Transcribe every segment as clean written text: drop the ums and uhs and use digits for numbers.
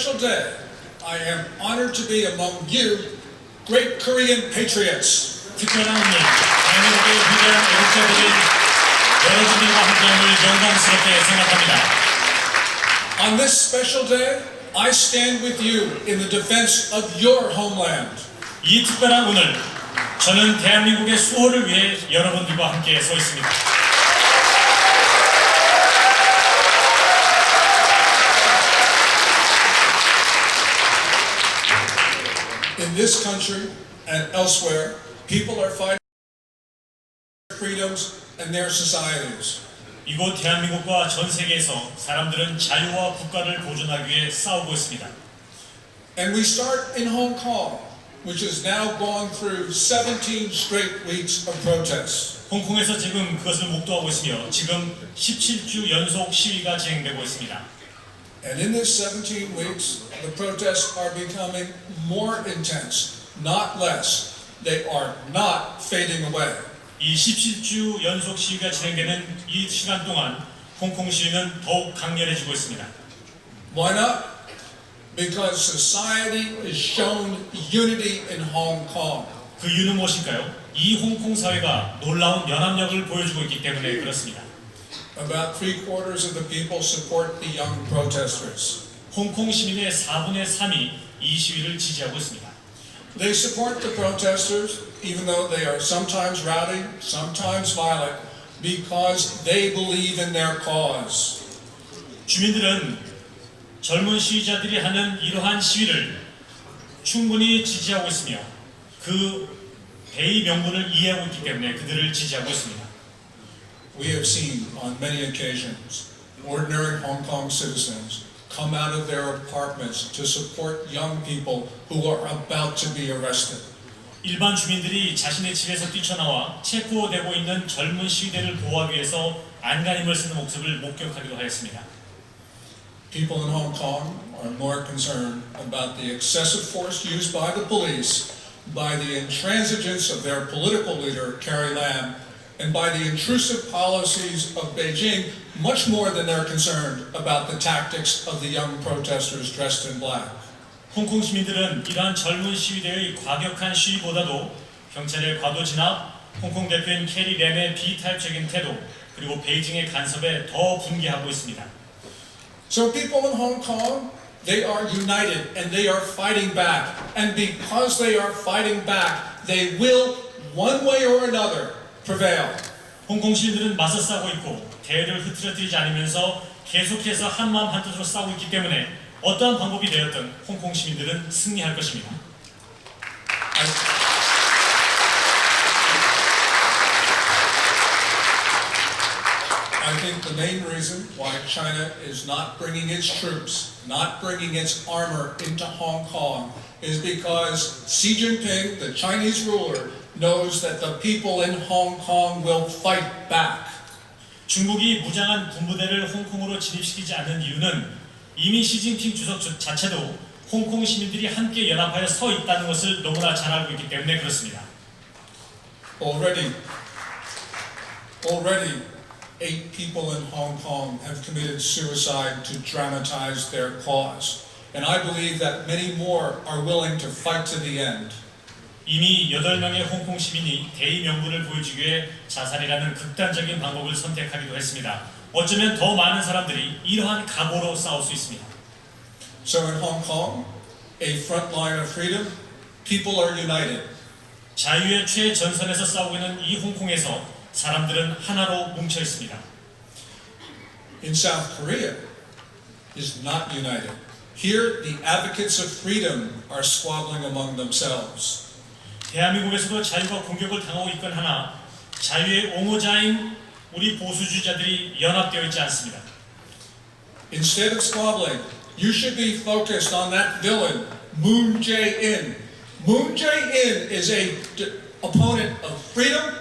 special day, I am honored to be among you, great Korean patriots. 특별한 오늘, 대한민국의 위대한 애국자들이 여러분들과 함께함을 영광스럽게 생각합니다. On this special day, I stand with you in the defense of your homeland. 이 특별한 오늘, 저는 대한민국의 수호를 위해 여러분들과 함께 서 있습니다. In this country and elsewhere, people are fighting for their freedoms and their societies. 이곳 대한민국과 전 세계에서 사람들은 자유와 국가를 보존하기 위해 싸우고 있습니다. And we start in Hong Kong, which has now gone through 17 straight weeks of protests. 홍콩에서 지금 그것을 목도하고 있으며 지금 17주 연속 시위가 진행되고 있습니다. And in this 17 weeks, the protests are becoming more intense, not less. They are not fading away. 이 17주 연속 시위가 진행되는 이 시간 동안 홍콩 시위는 더욱 강렬해지고 있습니다. Why not? Because society has shown unity in Hong Kong. 그 이유는 무엇일까요? 이 홍콩 사회가 놀라운 연합력을 보여주고 있기 때문에 그렇습니다. About 3/4 of the people support the young protesters. 홍콩 시민의 4분의 3이 이 시위를 지지하고 있습니다. They support the protesters, even though they are sometimes rowdy, sometimes violent, because they believe in their cause. 주민들은 젊은 시위자들이 하는 이러한 시위를 충분히 지지하고 있으며 그 대의 명분을 이해하고 있기 때문에 그들을 지지하고 있습니다. We have seen on many occasions ordinary Hong Kong citizens come out of their apartments to support young people who are about to be arrested. 일반 주민들이 자신의 집에서 뛰쳐나와 체포되고 있는 젊은 시위대를 보호하기 위해서 안간힘을 쓰는 모습을 목격하기도 하였습니다. People in Hong Kong are more concerned about the excessive force used by the police, by the intransigence of their political leader, Carrie Lam, and by the intrusive policies of Beijing, much more than they're concerned about the tactics of the young protesters dressed in black. 홍콩 시민들은 이러한 젊은 시위대의 과격한 시위보다도 경찰의 과도 진압, 홍콩 대표인 캐리 램의 비타협적인 태도, 그리고 베이징의 간섭에 더 분개하고 있습니다. So people in Hong Kong, they are united and they are fighting back. And because they are fighting back, they will, one way or another, prevail. 홍콩 시민들은 맞서 싸우고 있고 대의를 흐트러뜨리지 않으면서 계속해서 한마음 한뜻으로 싸우고 있기 때문에 어떠한 방법이 되었든 홍콩 시민들은 승리할 것입니다. I think the main reason why China is not bringing its troops, not bringing its armor into Hong Kong is because Xi Jinping, the Chinese ruler, knows that the people in Hong Kong will fight back. 중국이 무장한 군부대를 홍콩으로 진입시키지 않는 이유는 이미 시진핑 주석 자체도 홍콩 시민들이 함께 연합하여 서 있다는 것을 너무나 잘 알고 있기 때문에 그렇습니다. Already 8 people in Hong Kong have committed suicide to dramatize their cause. And I believe that many more are willing to fight to the end. 이미 8명의 홍콩 시민이 대의 명분을 보여주기 위해 자살이라는 극단적인 방법을 선택하기도 했습니다. 어쩌면 더 많은 사람들이 이러한 각오로 싸울 수 있습니다. So in Hong Kong, a front line of freedom, people are united. 자유의 최전선에서 싸우고 있는 이 홍콩에서 사람들은 하나로 뭉쳐 있습니다. In South Korea is not united. Here, the advocates of freedom are squabbling among themselves. 대한민국에서도 자유가 공격을 당하고 있건 하나 자유의 옹호자인 우리 보수주의자들이 연합되어 있지 않습니다. Instead of squabbling, you should be focused on that villain, Moon Jae-in. Moon Jae-in is a opponent of freedom,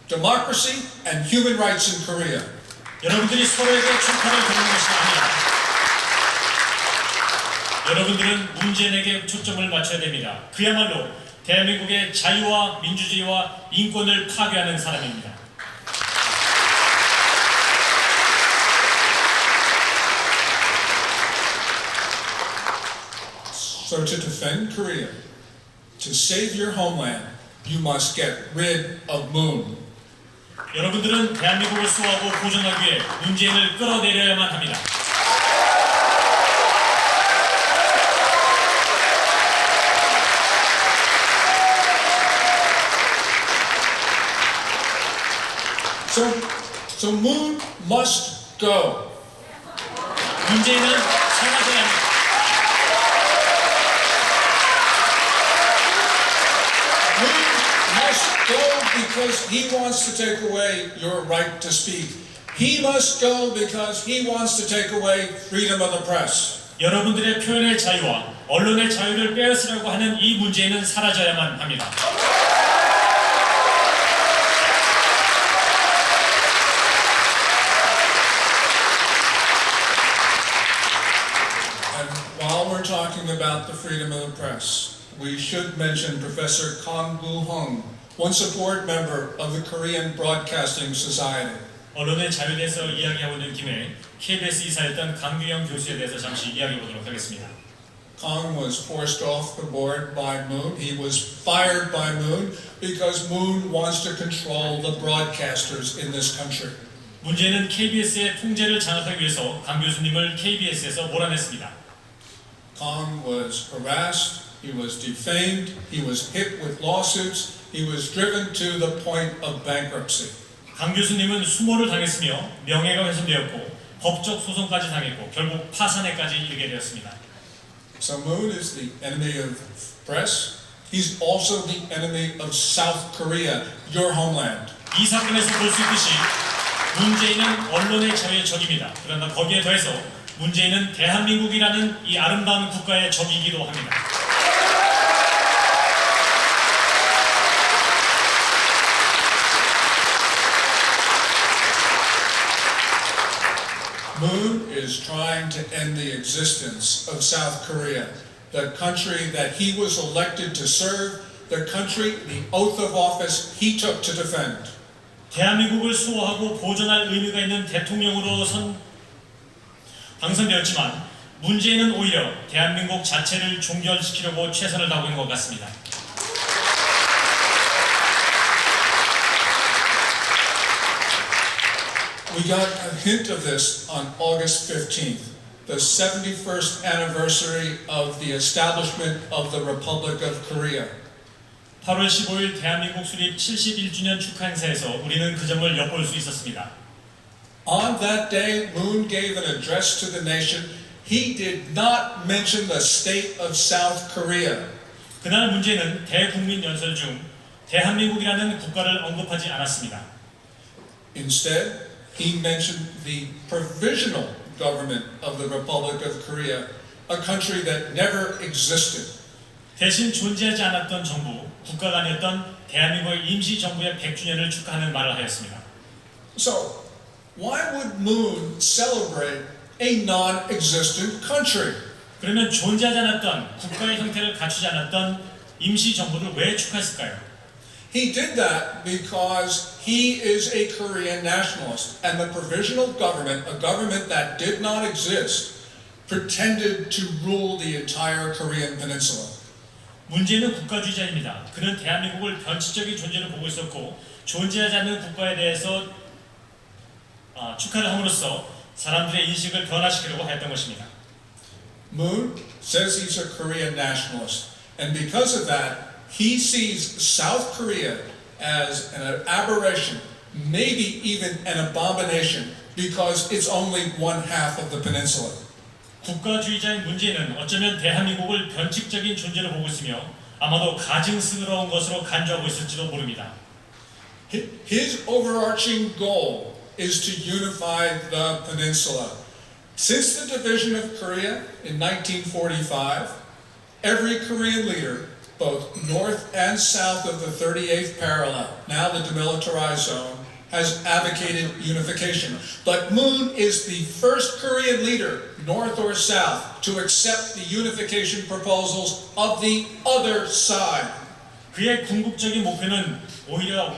democracy, and human rights in Korea. 여러분들이 서로에게 총칼을 드는 것이 아니라 여러분들은 문재인에게 초점을 맞춰야 됩니다. 그야말로 대한민국의 자유와 민주주의와 인권을 파괴하는 사람입니다. So to defend Korea, to save your homeland, you must get rid of Moon. 여러분들은 대한민국을 수호하고 보존하기 위해 문재인을 끌어내려야만 합니다. So Moon must go. 문재인은 사라져야 합니다. Moon must go because he wants to take away your right to speak. He must go because he wants to take away freedom of the press. 여러분들의 표현의 자유와 언론의 자유를 빼앗으려고 하는 이 문재인은 사라져야만 합니다. While we're talking about the freedom of the press, we should mention Professor Kang Woo-hung, once a board member of the Korean Broadcasting Society. 언론의 자유에 대해서 이야기하고 있는 김에 KBS 이사였던 강규영 교수에 대해서 잠시 이야기해 보도록 하겠습니다. Kang was forced off the board by Moon. He was fired by Moon because Moon wants to control the broadcasters in this country. 문제는 KBS의 통제를 장악하기 위해서 강 교수님을 KBS에서 몰아냈습니다. Kang was harassed, he was defamed, he was hit with lawsuits, he was driven to the point of bankruptcy. 강 교수님은 수모를 당했으며 명예가 훼손되었고 법적 소송까지 당했고 결국 파산에까지 이르게 되었습니다. So Moon is the enemy of press. He's also the enemy of South Korea, your homeland. 이 사건에서 볼 수 있듯이 문재인은 언론의 자유의 적입니다. 그러나 거기에 더해서 문재인은 대한민국이라는 이 아름다운 국가의 적이기도 합니다. Moon is trying to end the existence of South Korea, the country that he was elected to serve, the country, the oath of office he took to defend. 대한민국을 수호하고 보존할 의미가 있는 대통령으로 당선되었지만 문재인은 오히려 대한민국 자체를 종결시키려고 최선을 다하고 있는 것 같습니다. We got a hint of this on August 15th, the 71st anniversary of the establishment of the Republic of Korea. 8월 15일 대한민국 수립 71주년 축하 행사에서 우리는 그 점을 엿볼 수 있었습니다. On that day, Moon gave an address to the nation. He did not mention the state of South Korea. 그날 문제는 대국민 연설 중 대한민국이라는 국가를 언급하지 않았습니다. Instead, he mentioned the provisional government of the Republic of Korea, a country that never existed. 대신 존재하지 않았던 정부, 국가가 아니었던 대한민국의 임시정부의 100주년을 축하하는 말을 하였습니다. So, why would Moon celebrate a non-existent country? 그러면 존재하지 않았던 국가의 형태를 갖추지 않았던 임시정부를 왜 축하했을까요? He did that because he is a Korean nationalist, and the provisional government, a government that did not exist, pretended to rule the entire Korean peninsula. 문제는 국가주의자입니다. 그는 대한민국을 변칙적인 존재로 보고 있었고 존재하지 않는 국가에 대해서 축하를 함으로써 사람들의 인식을 변화시키려고 했던 것입니다. Moon says he's a Korean nationalist, and because of that, he sees South Korea as an aberration, maybe even an abomination, because it's only one half of the peninsula. 국가주의자인 문재인은 어쩌면 대한민국을 변칙적인 존재로 보고 있으며 아마도 가증스러운 것으로 간주하고 있을지도 모릅니다. His overarching goal is to unify the peninsula. Since the division of Korea in 1945, every Korean leader, both north and south of the 38th parallel, now the demilitarized zone, has advocated unification. But Moon is the first Korean leader, north or south, to accept the unification proposals of the other side. 그의 궁극적인 목표는 오히려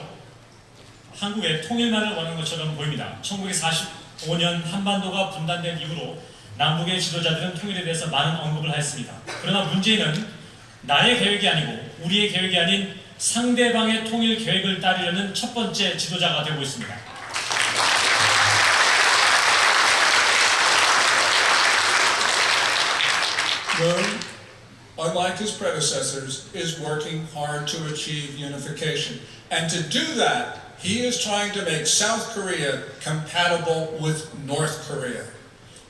한국의 통일만을 원하는 것처럼 보입니다. 1945년 한반도가 분단된 이후로 남북의 지도자들은 통일에 대해서 많은 언급을 하였습니다. 그러나 문제는 나의 계획이 아니고 우리의 계획이 아닌 상대방의 통일 계획을 따르려는 첫 번째 지도자가 되고 있습니다. Moon, unlike his predecessors, is working hard to achieve unification. And to do that, he is trying to make South Korea compatible with North Korea.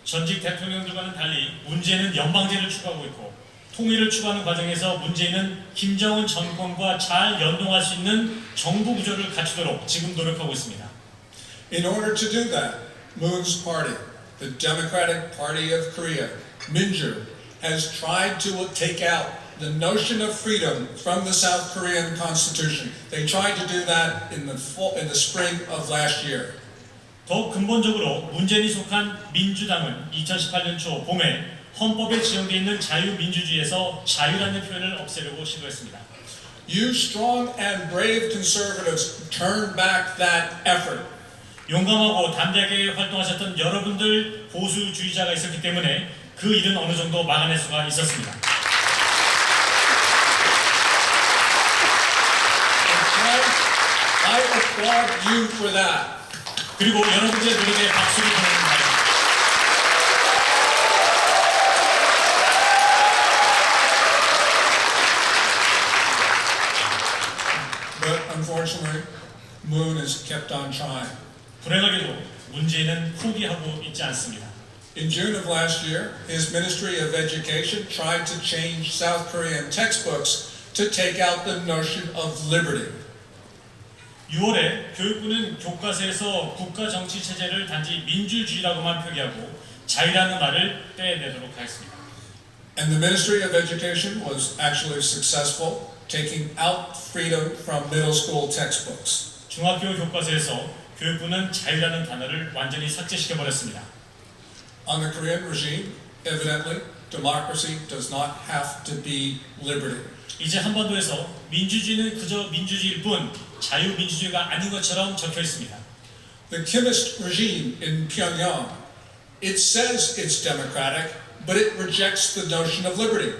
전직 대통령들과는 달리 문재인은 연방제를 추구하고 있고 통일을 추구하는 과정에서 문재인은 김정은 정권과 잘 연동할 수 있는 정부 구조를 갖추도록 지금 노력하고 있습니다. In order to do that, Moon's party, the Democratic Party of Korea, Minju, has tried to take out the notion of freedom from the South Korean constitution. They tried to do that in the spring of last year. 더욱 근본적으로 문재인이 속한 민주당은 2018년 초 봄에 헌법에 지정되어 있는 자유민주주의에서 자유라는 표현을 없애려고 시도했습니다. You strong and brave conservatives turn back that effort. 용감하고 담대하게 활동하셨던 여러분들 보수주의자가 있었기 때문에 그 일은 어느 정도 막아낼 수가 있었습니다. I applaud you for that. 그리고 여러분들의 노력에 박수를 보내는 바입니다. But unfortunately, Moon has kept on trying. 불행하게도 문재인은 포기하고 있지 않습니다. In June of last year, his Ministry of Education tried to change South Korean textbooks to take out the notion of liberty. 6월에 교육부는 교과서에서 국가 정치 체제를 단지 민주주의라고만 표기하고 자유라는 말을 떼내도록 하였습니다. And the Ministry of Education was actually successful, taking out freedom from middle school textbooks. 중학교 교과서에서 교육부는 자유라는 단어를 완전히 삭제시켜 버렸습니다. On the Korean regime, evidently, democracy does not have to be liberty. 이제 한반도에서 민주주의는 그저 민주주의일 뿐 자유민주주의가 아닌 것처럼 적혀 있습니다. The Kimist regime in Pyongyang, it says it's democratic, but it rejects the notion of liberty.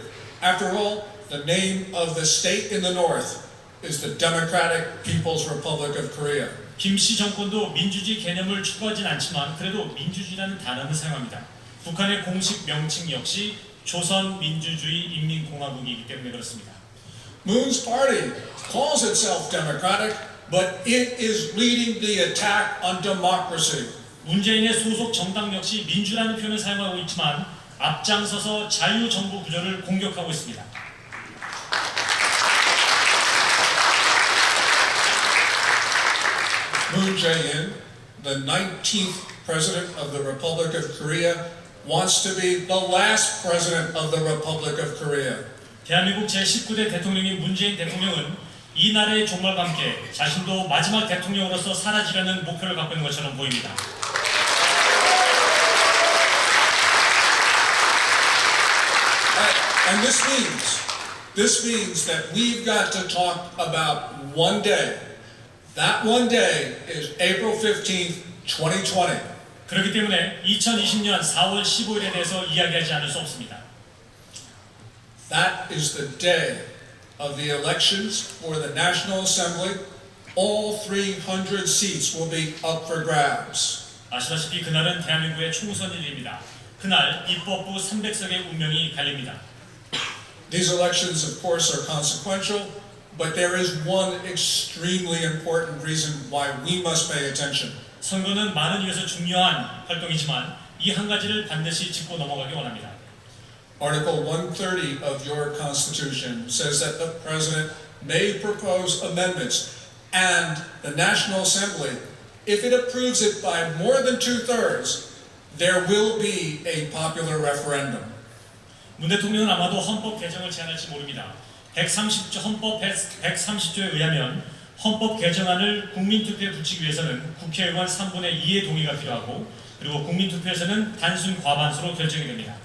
After all, the name of the state in the north is the Democratic People's Republic of Korea. 김씨 정권도 민주주의 개념을 추구하진 않지만 그래도 민주주의라는 단어는 사용합니다. 북한의 공식 명칭 역시 조선민주주의 인민공화국이기 때문에 그렇습니다. Moon's party calls itself democratic, but it is leading the attack on democracy. 문재인의 소속 정당 역시 민주라는 표현을 사용하고 있지만 앞장서서 자유정부 구조를 공격하고 있습니다. Moon Jae-in, the 19th president of the Republic of Korea, wants to be the last president of the Republic of Korea. 대한민국 제19대 대통령인 문재인 대통령은 이 나라의 종말과 함께 자신도 마지막 대통령으로서 사라지려는 목표를 갖고 있는 것처럼 보입니다. And this means that we've got to talk about one day. That one day is April 15th, 2020. 그렇기 때문에 2020년 4월 15일에 대해서 이야기하지 않을 수 없습니다. That is the day of the elections for the National Assembly. All 300 seats will be up for grabs. 아시다시피 그날은 대한민국의 총선일입니다. 그날 입법부 300석의 운명이 갈립니다. These elections, of course, are consequential, but there is one extremely important reason why we must pay attention. 선거는 많은 이유에서 중요한 활동이지만 이 한 가지를 반드시 짚고 넘어가기 원합니다. Article 130 of your Constitution says that the President may propose amendments and the National Assembly, if it approves it by more than 2/3, there will be a popular referendum. 문 대통령은 아마도 헌법 개정을 제안할지 모릅니다. 헌법 130조에 의하면 헌법 개정안을 국민투표에 붙이기 위해서는 국회의원 3분의 2의 동의가 필요하고 그리고 국민투표에서는 단순 과반수로 결정이 됩니다.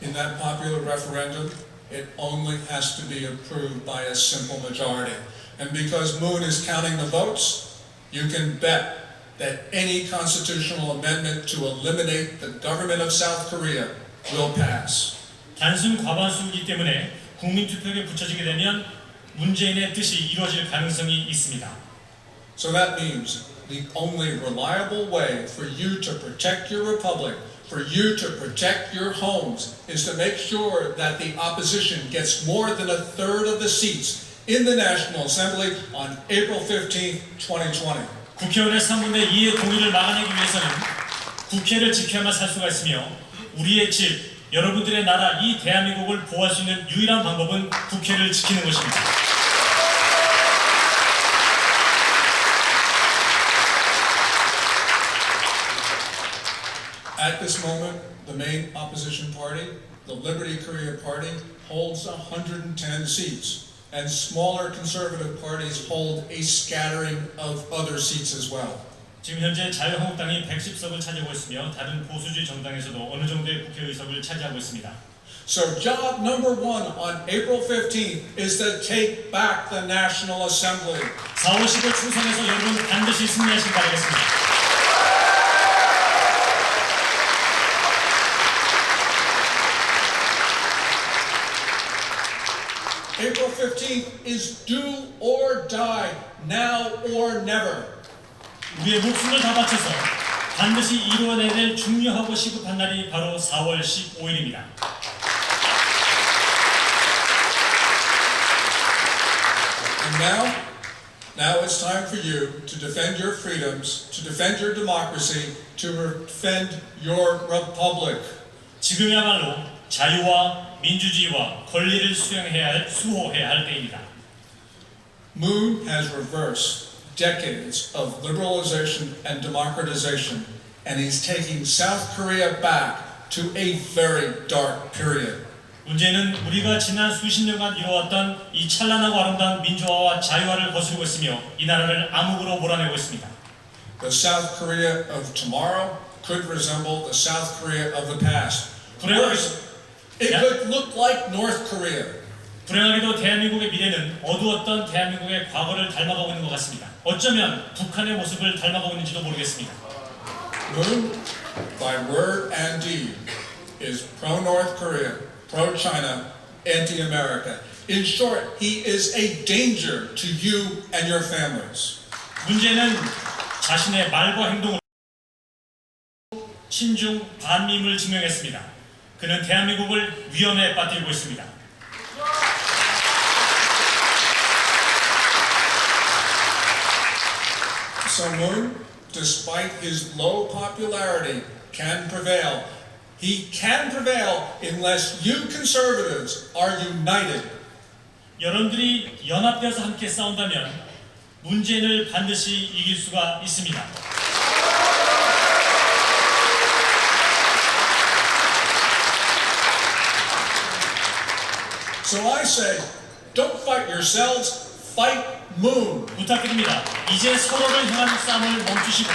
In that popular referendum, it only has to be approved by a simple majority. And because Moon is counting the votes, you can bet that any constitutional amendment to eliminate the government of South Korea will pass. 단순 과반수이기 때문에 국민투표에 붙여지게 되면 문재인의 뜻이 이루어질 가능성이 있습니다. So that means the only reliable way for you to protect your republic, for you to protect your homes, is to make sure that the opposition gets more than a third of the seats in the National Assembly on April 15, 2020. 국회의원의 3분의 2의 동의를 막아내기 위해서는 국회를 지켜야만 살 수가 있으며 우리의 집, 여러분들의 나라, 이 대한민국을 보호할 수 있는 유일한 방법은 국회를 지키는 것입니다. At this moment, the main opposition party, the Liberty Korea Party, holds 110 seats, and smaller conservative parties hold a scattering of other seats as well. 지금 현재 자유한국당이 110석을 차지하고 있으며 다른 보수주의 정당에서도 어느 정도의 국회의석을 차지하고 있습니다. So job number one on April 15th is to take back the National Assembly. 4월 10일 총선에서 여러분 반드시 승리하시길 바라겠습니다. April 15th is do or die, now or never. 우리의 목숨을 다 바쳐서 반드시 이루어내야 될 중요하고 시급한 날이 바로 4월 15일입니다. And now it's time for you to defend your freedoms, to defend your democracy, to defend your republic. 지금이야말로 자유와 민주주의와 권리를 수호해야 할 때입니다. Moon has reversed decades of liberalization and democratization, and he's taking South Korea back to a very dark period. 문제는 우리가 지난 수십 년간 이루어왔던 이 찬란하고 아름다운 민주화와 자유화를 거스르고 있으며 이 나라를 암흑으로 몰아내고 있습니다. The South Korea of tomorrow could resemble the South Korea of the past. Worse, it could look like North Korea. 불행하게도 대한민국의 미래는 어두웠던 대한민국의 과거를 닮아가고 있는 것 같습니다. 어쩌면 북한의 모습을 닮아가고 있는지도 모르겠습니다. Moon, by word and deed, is pro-North Korea, pro-China, anti-America. In short, he is a danger to you and your families. 문제는 자신의 말과 행동으로 친중 반미를 증명했습니다. 그는 대한민국을 위험에 빠뜨리고 있습니다. So Moon, despite his low popularity, can prevail. He can prevail unless you conservatives are united. 여러분들이 연합되어서 함께 싸운다면 문재인을 반드시 이길 수가 있습니다. So I say, don't fight yourselves, fight Moon. 부탁드립니다. 이제 서로를 향한 싸움을 멈추시고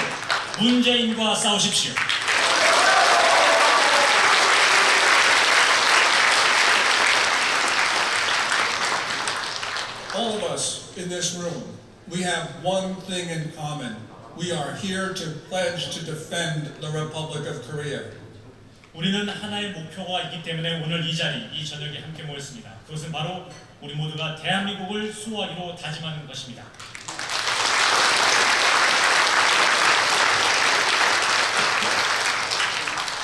문재인과 싸우십시오. All of us in this room, we have one thing in common. We are here to pledge to defend the Republic of Korea. 우리는 하나의 목표가 있기 때문에 오늘 이 자리, 이 저녁에 함께 모였습니다. 그것은 바로 우리 모두가 대한민국을 수호하기로 다짐하는 것입니다.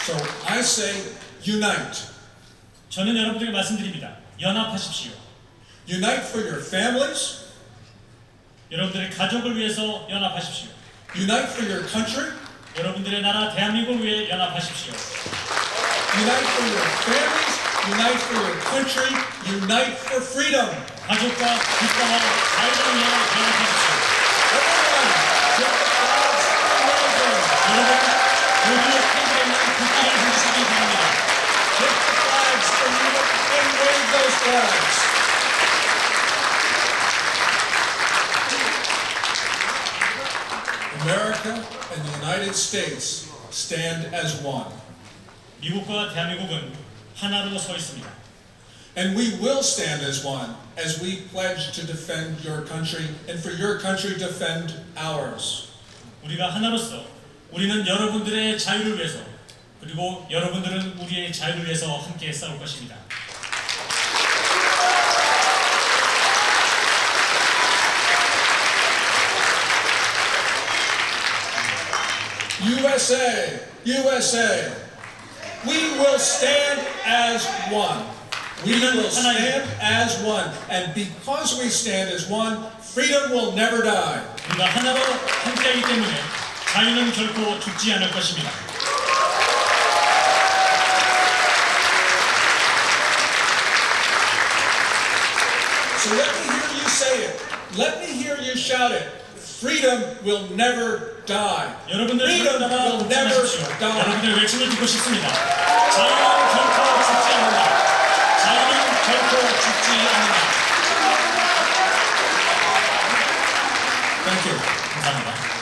So I say, unite. 저는 여러분들에게 말씀드립니다. 연합하십시오. Unite for your families. 여러분들의 가족을 위해서 연합하십시오. Unite for your country. 여러분들의 나라 대한민국을 위해 연합하십시오. Unite for your families. Unite for your country. Unite for freedom. 가족과 국가와 자유를 위해 연합하십시오. Everyone, get the flags amazing. 여러분, 모두의 태국에 있는 국기를 흔드시기 바랍니다. Get the flags and wave those flags. America and the United States stand as one. 미국과 대한민국은 하나로 서 있습니다. And we will stand as one as we pledge to defend your country and for your country to defend ours. 우리가 하나로서 우리는 여러분들의 자유를 위해서 그리고 여러분들은 우리의 자유를 위해서 함께 싸울 것입니다. USA, USA, we will stand as one. We will stand as one. And because we stand as one, freedom will never die. 우리가 하나로 함께하기 때문에 자유는 결코 죽지 않을 것입니다. So let me hear you say it. Let me hear you shout it. Freedom will never die. 여러분들 Freedom will never die. 여러분들 외침을 듣고 싶습니다. 자유는 결코 죽지 않는다. 자유는 결코 죽지 않는다. Thank you. 감사합니다.